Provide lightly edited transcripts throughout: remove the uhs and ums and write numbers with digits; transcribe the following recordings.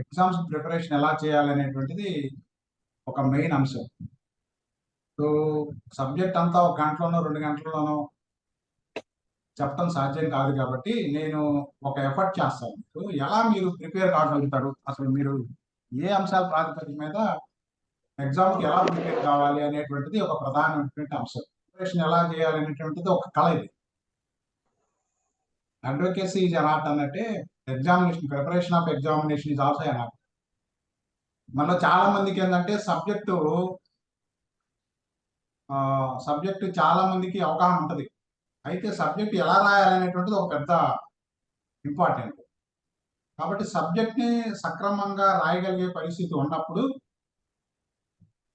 Exams preparation ఎలా చేయాలనేటువంటిది ఒక main అంశం. సో సబ్జెక్ట్ అంతా ఒక గంటలోనో 2 గంటల్లోనో చెప్పడం సాధ్యం కాదు కాబట్టి నేను ఒక ఎఫర్ట్ చేస్తాను. ఎలా మీరు ప్రిపేర్ కాగలుగుతారు, అసలు మీరు ఏ అంశాల ప్రాతిపదిక మీద ఎగ్జామ్కి ఎలా ప్రిపేర్ కావాలి అనేటువంటిది ఒక ప్రధానమైనటువంటి అంశం. ప్రిపరేషన్ ఎలా చేయాలి అనేటువంటిది ఒక కళ. ఇది అడ్వకేసీ ఈజ్ అన్ ఆర్ట్ అన్నట్టే examination, preparation of examination is also an art. మనలో చాలా మందికి ఏంటంటే సబ్జెక్టు చాలా మందికి అవగాహన ఉంటుంది. అయితే సబ్జెక్ట్ ఎలా రాయాలనేటువంటిది ఒక పెద్ద ఇంపార్టెంట్. కాబట్టి సబ్జెక్ట్ని సక్రమంగా రాయగలిగే పరిస్థితి ఉన్నప్పుడు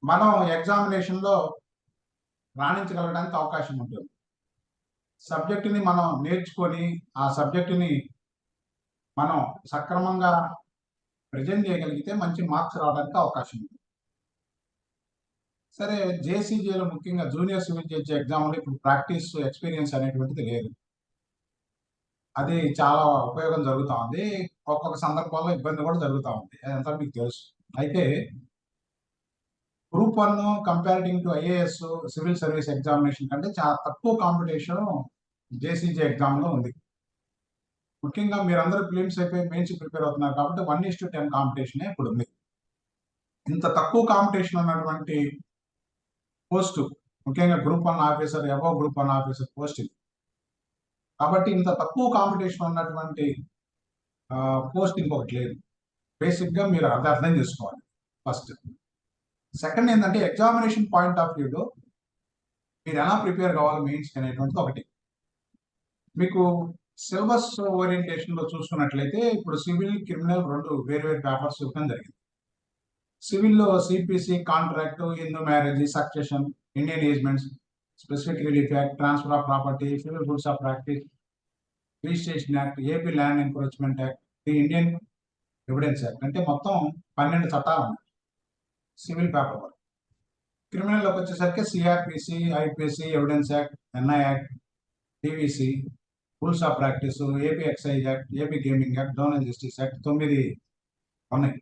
మనం ఎగ్జామినేషన్లో రాణించగలగడానికి అవకాశం ఉంటుంది. సబ్జెక్టుని మనం నేర్చుకొని ఆ సబ్జెక్టుని మనం సక్రమంగా ప్రజెంట్ చేయగలిగితే మంచి మార్క్స్ రావడానికి అవకాశం ఉంది. సరే, జేసీజేలో ముఖ్యంగా జూనియర్ సివిల్ జడ్జి ఎగ్జామ్లో ఇప్పుడు ప్రాక్టీస్ ఎక్స్పీరియన్స్ అనేటువంటిది లేదు. అది చాలా ఉపయోగం జరుగుతూ ఉంది. ఒక్కొక్క సందర్భాల్లో ఇబ్బంది కూడా జరుగుతూ ఉంది, అదంతా మీకు తెలుసు. అయితే group 1 comparing to IAS civil service examination కంటే చాలా తక్కువ కాంపిటీషన్ జేసీజే ఎగ్జామ్లో ఉంది. ముఖ్యంగా మీరందరూ ఫిలిమ్స్ అయిపోయి మెయిన్స్ ప్రిపేర్ అవుతున్నారు కాబట్టి 1:10 కాంపిటీషనే ఇప్పుడు ఉంది. ఇంత తక్కువ కాంపిటీషన్ ఉన్నటువంటి పోస్టు, ముఖ్యంగా group 1 officer, above group 1 officer post ఇది. కాబట్టి ఇంత తక్కువ కాంపిటీషన్ ఉన్నటువంటి పోస్ట్ ఇంకొకటి లేదు. బేసిక్గా మీరు అది అర్థం చేసుకోవాలి ఫస్ట్. సెకండ్ ఏంటంటే ఎగ్జామినేషన్ పాయింట్ ఆఫ్ వ్యూలో మీరు ఎలా ప్రిపేర్ కావాలి మెయిన్స్ అనేటువంటిది ఒకటి. మీకు సిలబస్ ఓరియంటేషన్లో చూసుకున్నట్లయితే ఇప్పుడు సివిల్, క్రిమినల్ 2 వేరు పేపర్స్ ఇవ్వడం జరిగింది. సివిల్లో CPC, contract, Hindu marriage, succession, Indian easements, specific relief act, transfer of property, civil rules of practice, registration act, AP land encroachment act, the Indian evidence act, అంటే మొత్తం 12 చట్టాలు ఉన్నాయి సివిల్ పేపర్ వరకు. క్రిమినల్లోకి వచ్చేసరికి CrPC, IPC, evidence act, NI act, TVC, rules of practice, AP excise act, AP gaming act, డోనల్ justice act, 9 ఉన్నాయి.